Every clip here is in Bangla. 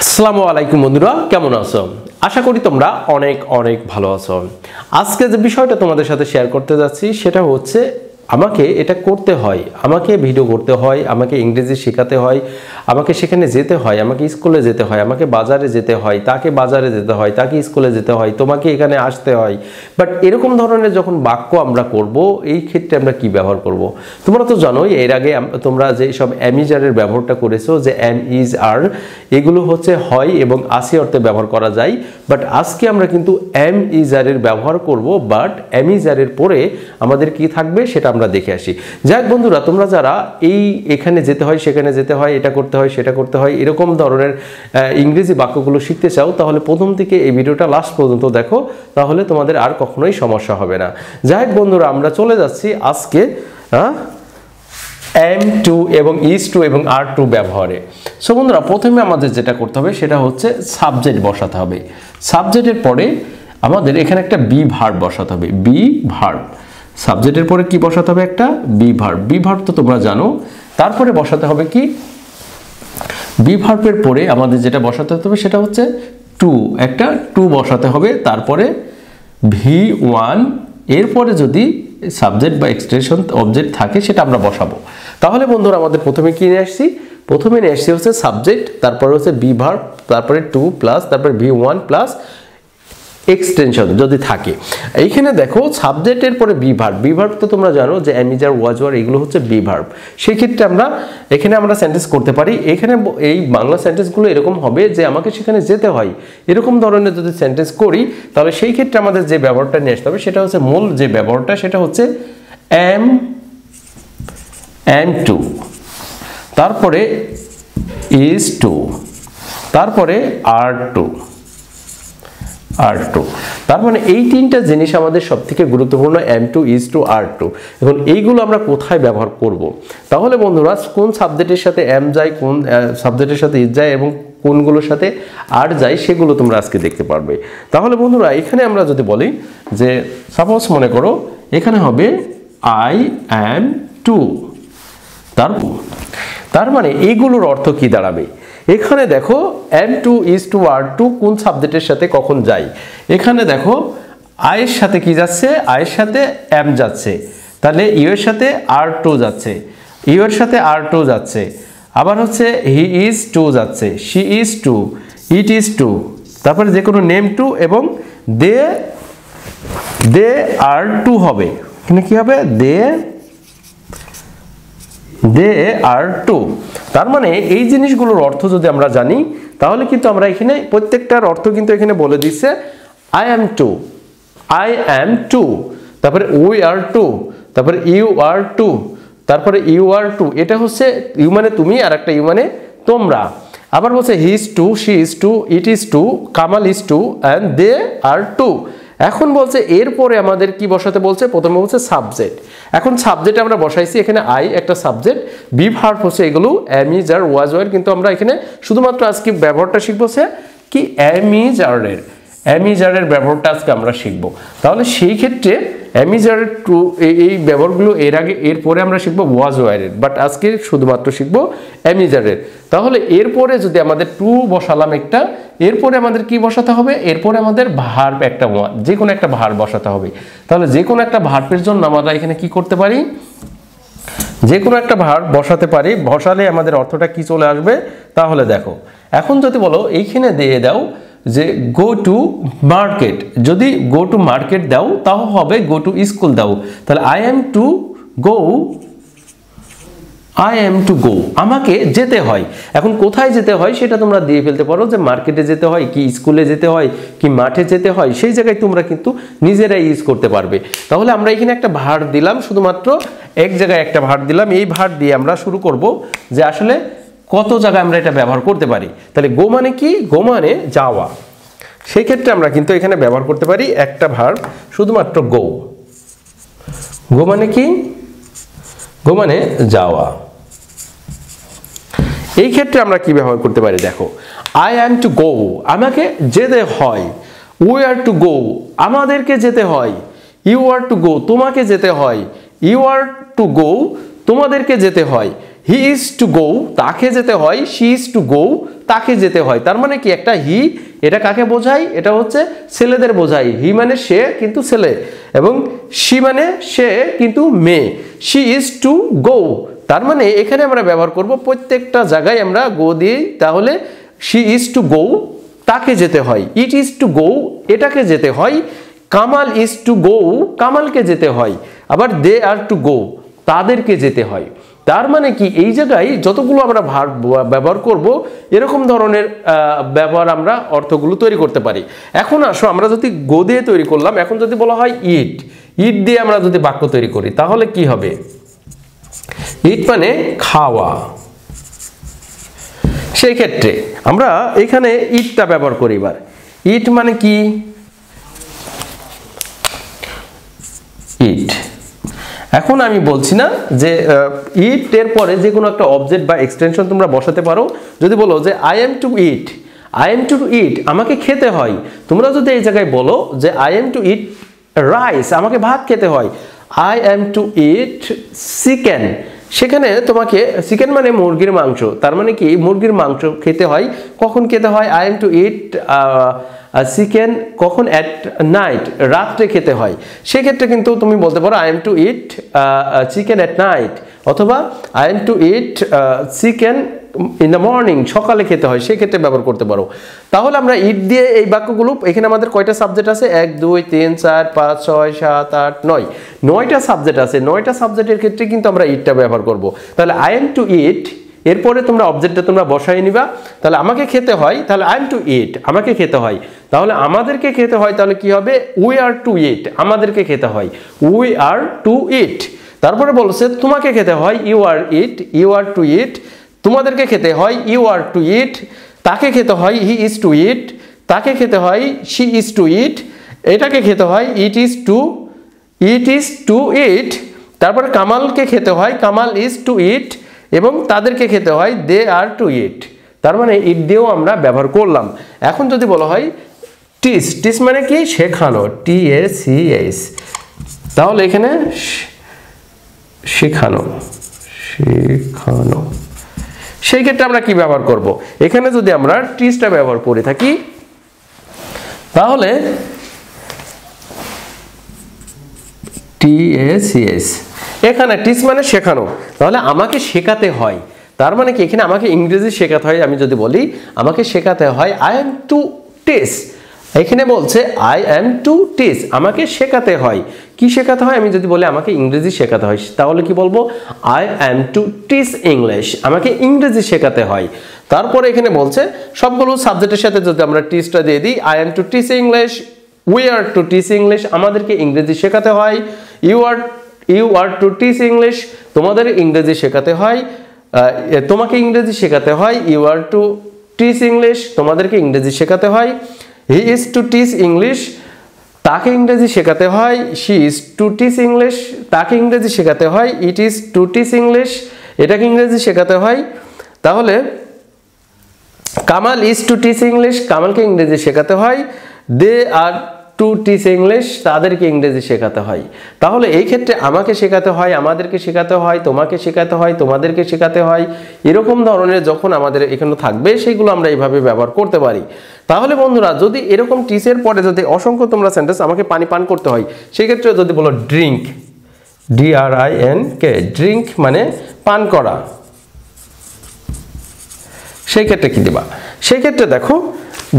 আসসালামু আলাইকুম বন্ধুরা, কেমন আছো? আশা করি তোমরা অনেক অনেক ভালো আছো। আজকে যে বিষয়টা তোমাদের সাথে শেয়ার করতে যাচ্ছি সেটা হচ্ছে আমাকে এটা করতে হয়, আমাকে ভিডিও করতে হয়, আমাকে ইংরেজি শেখাতে হয়, আমাকে সেখানে যেতে হয়, আমাকে স্কুলে যেতে হয়, আমাকে বাজারে যেতে হয়, তাকে বাজারে যেতে হয়, তাকে স্কুলে যেতে হয়, তোমাকে এখানে আসতে হয়। বাট এরকম ধরনের যখন বাক্য আমরা করব, এই ক্ষেত্রে আমরা কি ব্যবহার করব? তোমরা তো জানোই এর আগে তোমরা যে সব অ্যামিজারের ব্যবহারটা করেছো, যে অ্যাম ইজ আর, এগুলো হচ্ছে হয় এবং আসি অর্থে ব্যবহার করা যায়। বাট আজকে আমরা কিন্তু অ্যাম ইজ আরের ব্যবহার করব, বাট অ্যামিজারের পরে আমাদের কি থাকবে সেটা আমরা দেখে আসি। যাক বন্ধুরা, তোমরা যারা এখানে যেতে হয়, সেখানে যেতে হয়, এটা করতে হয়, সেটা করতে হয়, এরকম ধরনের ইংরেজি বাক্যগুলো শিখতে চাও, তাহলে প্রথম থেকে এই ভিডিওটা লাস্ট পর্যন্ত দেখো, তাহলে তোমাদের আর কখনোই সমস্যা হবে না। যাই বন্ধুরা, আমরা চলে যাচ্ছি আজকে এম টু এবং ইজ টু এবং আর টু ব্যবহারে। সো বন্ধুরা, প্রথমে আমাদের যেটা করতে হবে সেটা হচ্ছে সাবজেক্ট বসাতে হবে। সাবজেক্টের পরে আমাদের এখানে একটা বি ভার্ব বসাতে হবে। বি ভার্ব, সাবজেক্টের পরে কি বসাতে হবে? একটা বি ভার্ব। বি ভার্ব তো তোমরা জানো। তারপরে বসাতে হবে কি? বি ভার্বের পরে আমাদের যেটা বসাতে হবে সেটা হচ্ছে টু, একটা টু বসাতে হবে। তারপরে ভি ওয়ান, এরপরে যদি সাবজেক্ট বা এক্সটেনশন অবজেক্ট থাকে সেটা আমরা বসাবো। তাহলে বন্ধুরা, আমাদের প্রথমে কি নিয়ে আসছি? প্রথমে নিয়ে আসছি হচ্ছে সাবজেক্ট, তারপরে হচ্ছে বি ভার্ব, তারপরে টু প্লাস, তারপরে ভি ওয়ান প্লাস এক্সটেনশন যদি থাকে। এইখানে দেখো সাবজেক্টের পরে বি ভার্ব। বি ভার্ব তো তোমরা জানো যে অ্যামিজার, ওয়াজ, ওয়ার, এগুলো হচ্ছে বি ভার্ব। সেই ক্ষেত্রে এখানে আমরা সেন্টেন্স করতে পারি। এখানে এই বাংলা সেন্টেন্সগুলো এরকম হবে যে আমাকে সেখানে যেতে হয়, এরকম ধরনের যদি সেন্টেন্স করি, তাহলে সেই ক্ষেত্রে আমাদের যে ব্যবহারটা নিয়ে আসতে হবে সেটা হচ্ছে মূল যে ব্যবহারটা, সেটা হচ্ছে এম অ্যান্ড টু, তারপরে ইজ টু, তারপরে আর টু। আর টু, তার মানে এই তিনটা জিনিস আমাদের সব থেকে গুরুত্বপূর্ণ, am to, is to, are to. এখন এইগুলো আমরা কোথায় ব্যবহার করব? তাহলে বন্ধুরা, কোন সাবজেক্টের সাথে এম যায়, কোন সাবজেক্টের সাথে ইজ যায় এবং কোনগুলোর সাথে আর যায়, সেগুলো তোমরা আজকে দেখতে পারবে। তাহলে বন্ধুরা, এখানে আমরা যদি বলি যে সাপোজ মনে করো এখানে হবে আই অ্যাম টু, তার মানে এইগুলোর অর্থ কি দাঁড়াবে? এখানে দেখো am to, is to, are to কোন সাবজেক্টের সাথে কখন যায়। এখানে দেখো আয়ের সাথে কি যাচ্ছে? আয়ের সাথে এম যাচ্ছে, তাহলে ইউ এর সাথে আর টু যাচ্ছে, ইউ এর সাথে আর টু যাচ্ছে, আবার হচ্ছে হি ইজ টু যাচ্ছে, she is to, it is to, তারপরে যে কোনো নেম টু এবং দে আর টু হবে। এখানে কি হবে? দে আর টু। তার মানে এই জিনিসগুলোর অর্থ যদি আমরা জানি, তাহলে কিন্তু আমরা এখানে প্রত্যেকটার অর্থ কিন্তু এখানে বলে দিচ্ছে। I am to, I am to, তারপরে উই আর টু, তারপরে ইউ আর টু, তারপরে ইউ আর টু। এটা হচ্ছে ইউ মানে তুমি, আর একটা ইউ মানে তোমরা। আবার বলছে he is to, she is to, it is to, Kamal is to and they are to. এখন বলছে এরপরে আমাদের কি বসাতে বলছে? প্রথমে বলছে সাবজেক্ট। এখন সাবজেক্ট আমরা বসাইছি, এখানে আই একটা সাবজেক্ট, বি ভার্ব হচ্ছে এগুলো am is are, was, were. কিন্তু আমরা এখানে শুধুমাত্র আজকে ব্যবহারটা শিখবো কি এম ইজ আরের ব্যবহারটা আজকে আমরা শিখবো। তাহলে সেই ক্ষেত্রে এম ইজ আরের টু এই ব্যবহারগুলো এরপরে আমরা শিখবো ওয়াজ, ওয়ারের, বাট আজকে শুধুমাত্র শিখবো এম ইজ আরের। তাহলে এরপরে যদি আমাদের টু বসালাম একটা, এরপরে আমাদের কি বসাতে হবে? এরপরে আমাদের ভার্ব একটা, যে কোনো একটা ভার্ব বসাতে হবে। তাহলে যে কোনো একটা ভার্বের জন্য আমরা এখানে কি করতে পারি? যে কোনো একটা ভার্ব বসাতে পারি। বসালে আমাদের অর্থটা কি চলে আসবে? তাহলে দেখো, এখন যদি বলো এইখানে দিয়ে দাও যে গো টু মার্কেট, যদি গো টু মার্কেট দাও তাও হবে গো টু স্কুল দাও। তাহলে আই এম টু গো, আমাকে যেতে হয়। এখন কোথায় যেতে হয় সেটা তোমরা দিয়ে ফেলতে পারো, যে মার্কেটে যেতে হয়, কি স্কুলে যেতে হয়, কি মাঠে যেতে হয়, সেই জায়গায় তোমরা কিন্তু নিজেরাই ইউজ করতে পারবে। তাহলে আমরা এখানে একটা ভার্ব দিলাম, শুধুমাত্র এক জায়গায় একটা ভার্ব দিলাম। এই ভার্ব দিয়ে আমরা শুরু করব যে আসলে কত জায়গায় আমরা এটা ব্যবহার করতে পারি। তাহলে গো মানে কি? গো মানে যাওয়া। সেই ক্ষেত্রে আমরা কিন্তু এখানে ব্যবহার করতে পারি একটা ভার্ব, শুধুমাত্র গো। গো মানে কি? গো মানে যাওয়া। এই ক্ষেত্রে আমরা কি ব্যবহার করতে পারি? দেখো, আই অ্যাম টু গো, আমাকে যেতে হয়। উই আর টু গো, আমাদেরকে যেতে হয়। ইউ আর টু গো, তোমাকে যেতে হয়। ইউ আর টু গো, তোমাদেরকে যেতে হয়। হি ইজ টু গো তাকে যেতে হয়, শি ইজ টু গো তাকে যেতে হয়। তার মানে কি একটা হি, এটা কাকে বোঝায়? এটা হচ্ছে ছেলেদের বোঝায়। হি মানে সে কিন্তু ছেলে, এবং শি মানে সে কিন্তু মেয়ে। শি ইজ টু গো, তার মানে এখানে আমরা ব্যবহার করব প্রত্যেকটা জায়গায় আমরা গো দিই, তাহলে শি ইজ টু গো তাকে যেতে হয়, ইট ইজ টু গো এটাকে যেতে হয়, কামাল ইজ টু গো কামালকে যেতে হয়, আবার দে আর টু গো তাদেরকে যেতে হয়। তার মানে কি এই জায়গায় যতগুলো আমরা ভার্ব ব্যবহার করব এরকম ধরনের ব্যবহার আমরা অর্থগুলো তৈরি করতে পারি। এখন আসো আমরা যদি গো দিয়ে তৈরি করলাম, এখন যদি বলা হয় ইট, ইট দিয়ে আমরা যদি বাক্য তৈরি করি তাহলে কি হবে? ইট মানে খাওয়া। সেই ক্ষেত্রে আমরা এখানে ইটটা ব্যবহার করি। এবার ইট মানে কি? ইট, এখন আমি বলছি না যে ইট এর পরে যে কোনো একটা অবজেক্ট বা এক্সটেনশন তোমরা বসাতে পারো। যদি বলো যে I am to eat, I am to eat আমাকে খেতে হয়, তোমরা যদি এই জায়গায় বলো যে I am to eat rice আমাকে ভাত খেতে হয়, I am to eat chicken, সেখানে তোমাকে চিকেন মানে মুরগির মাংস, তার মানে কি মুরগির মাংস খেতে হয়। কখন খেতে হয়? I am to eat chicken কখন? অ্যাট নাইট, রাত্রে খেতে হয়। সেক্ষেত্রে কিন্তু তুমি বলতে পারো I am to eat chicken at night, অথবা I am to eat chicken in the morning, সকালে খেতে হয়, সেক্ষেত্রে ব্যবহার করতে পারো। তাহলে আমরা ইট দিয়ে এই বাক্যগুলো, এখানে আমাদের কয়টা সাবজেক্ট আছে? 1 2 3 4 5 6 7 8 9, 9টা সাবজেক্ট আছে। 9টা সাবজেক্টের ক্ষেত্রে কিন্তু আমরা ইটটা ব্যবহার করব। তাহলে আই এম টু ইট, এরপরে তোমরা অবজেক্টটা তোমরা বসাই নিবা। তাহলে আমাকে খেতে হয়, তাহলে আই এম টু ইট আমাকে খেতে হয়। তাহলে আমাদেরকে খেতে হয়, তাহলে কি হবে? উই আর টু ইট, আমাদেরকে খেতে হয়, উই আর টু ইট। তারপরে বলছে তোমাকে খেতে হয়, you are eat, you are to eat, তোমাদেরকে খেতে হয়, ইউ আর টু ইট, তাকে খেতে হয়, হি ইজ টু ইট, তাকে খেতে হয়, শি ইজ টু ইট, এটাকে খেতে হয়, ইট ইজ টু ইট। তারপরে কামালকে খেতে হয়, কামাল ইজ টু ইট, এবং তাদেরকে খেতে হয়, দে আর টু ইট। তার মানে ইট দিয়েও আমরা ব্যবহার করলাম। এখন যদি বলা হয় টিচ, টিচ মানে কি? শেখানো, TACH, তাহলে এখানে শেখানো, শেখানো। সেই ক্ষেত্রে আমরা কি ব্যবহার করব? এখানে যদি আমরা টিচটা ব্যবহার করে থাকি তাহলে TACH, এখানে টিচ মানে শেখানো, তাহলে আমাকে শেখাতে হয়। তার মানে কি এখানে আমাকে ইংরেজি শেখাতে হয়। আমি যদি বলি আমাকে শেখাতে হয় আই এম টু টিচ, এখানে বলছে আই এম টু টিচ আমাকে শেখাতে হয়। কি শেখাতে হয়? আমি যদি বলি আমাকে ইংরেজি শেখাতে হয় তাহলে কি বলবো? I am to teach English, আমাকে ইংরেজি শেখাতে হয়। তারপরে এখানে বলছে সবগুলো সাবজেক্টের সাথে যদি আমরা টিচটা দিয়ে দিই, I am to teach English, we are to teach English, আমাদেরকে ইংরেজি শেখাতে হয়, you are to teach English, তোমাদের ইংরেজি শেখাতে হয়, তোমাকে ইংরেজি শেখাতে হয়, you are to teach English, তোমাদেরকে ইংরেজি শেখাতে হয়, he is to teach English, তাকে ইংরেজি শেখাতে হয়, she is to teach English, তাকে ইংরেজি শেখাতে হয়, it is to teach English, এটাকে ইংরেজি শেখাতে হয়। তাহলে Kamal is to teach English, কামালকে ইংরেজি শেখাতে হয়, দে আর টু টিচ ইংলিশ, তাদেরকে ইংরেজি শেখাতে হয়। তাহলে এই ক্ষেত্রে আমাকে শেখাতে হয়, আমাদেরকে শেখাতে হয়, তোমাকে শেখাতে হয়, তোমাদেরকে শেখাতে হয়, এরকম ধরনের যখন আমাদের এখানে থাকবে সেগুলো আমরা এইভাবে ব্যবহার করতে পারি। তাহলে বন্ধুরা যদি এরকম টিচের পরে যদি অসংখ্য তোমরা সেন্টেন্স আমাকে পানি পান করতে হয়, সেই ক্ষেত্রে যদি বলো ড্রিঙ্ক, DRINK, ড্রিঙ্ক মানে পান করা, সেই ক্ষেত্রে কি দিবা? সেই ক্ষেত্রে দেখো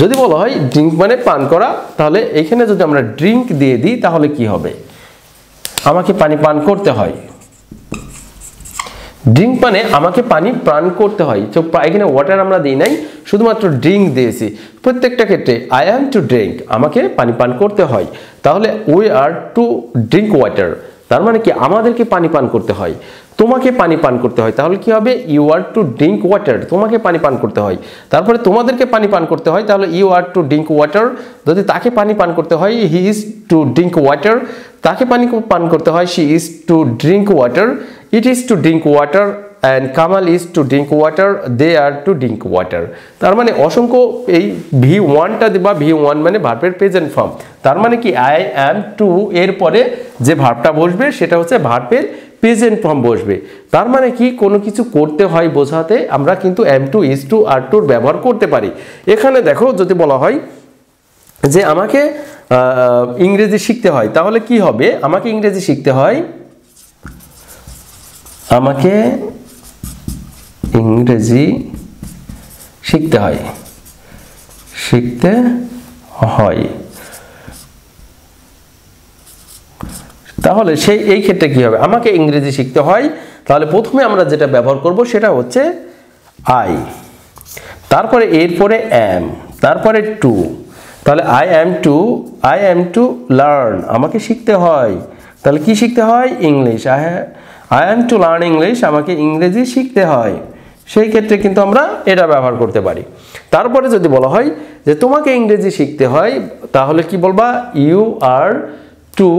যদি বলা হয় ড্রিঙ্ক মানে পান করা, তাহলে এখানে যদি আমরা ড্রিঙ্ক দিয়ে দিই তাহলে কি হবে? আমাকে পানি পান করতে হয়। ড্রিঙ্ক মানে আমাকে পানি পান করতে হয়। তো এখানে ওয়াটার আমরা দিই নাই, শুধুমাত্র ড্রিঙ্ক দিয়েছি। প্রত্যেকটা ক্ষেত্রে আই অ্যাম টু ড্রিঙ্ক, আমাকে পানি পান করতে হয়। তাহলে we are to drink water, তার মানে কি আমাদেরকে পানি পান করতে হয়, তোমাকে পানি পান করতে হয়। তাহলে কি হবে? You are to drink water, তোমাকে পানি পান করতে হয়। তারপরে তোমাদেরকে পানি পান করতে হয়, তাহলে you are to drink water. যদি তাকে পানি পান করতে হয়, he is to drink water, তাকে পানি পান করতে হয়, she is to drink water, it is to drink water, and Kamal is to drink water, they are to drink water. তার মানে অসংখ্য এই V1টা দিবা, V1 মানে ভার্বের প্রেজেন্ট ফর্ম। তার মানে কি আই অ্যাম টু এর পরে যে ভার্বটা বসবে সেটা হচ্ছে ভার্বের প্রেজেন্ট ফর্ম বসবে। তার মানে কি কোনো কিছু করতে হয় বোঝাতে আমরা কিন্তু am to, is to, are to ব্যবহার করতে পারি। এখানে দেখো যদি বলা হয় যে আমাকে ইংরেজি শিখতে হয়, তাহলে কি হবে? আমাকে ইংরেজি শিখতে হয়, আমাকে ইংরেজি শিখতে হয়, শিখতে হয়। তাহলে সেই এই ক্ষেত্রে কি হবে? আমাকে ইংরেজি শিখতে হয়, তাহলে প্রথমে আমরা যেটা ব্যবহার করব সেটা হচ্ছে আই, তারপরে এরপরে am, তারপরে টু। তাহলে আই অ্যাম টু লার্ন, আমাকে শিখতে হয়, তাহলে কি শিখতে হয়? English. I am two learn English, আমাকে ইংরেজি শিখতে হয়। সেই ক্ষেত্রে কিন্তু আমরা এটা ব্যবহার করতে পারি। তারপরে যদি বলা হয় যে তোমাকে ইংরেজি শিখতে হয়, তাহলে কি বলবা? You are to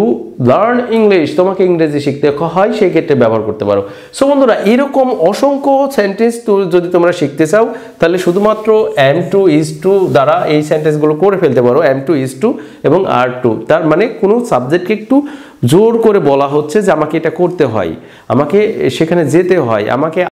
learn English, তোমাকে ইংরেজি শিখতে হয়, সেই ক্ষেত্রে ব্যবহার করতে পারো। সো বন্ধুরা, এরকম অসংখ্য সেন্টেন্স যদি তোমরা শিখতে চাও, তাহলে শুধুমাত্র am to, is to দ্বারা এই সেন্টেন্সগুলো করে ফেলতে পারো, am to, is to এবং are to। তার মানে কোনো সাবজেক্টকে একটু জোর করে বলা হচ্ছে যে আমাকে এটা করতে হয়, আমাকে সেখানে যেতে হয়, আমাকে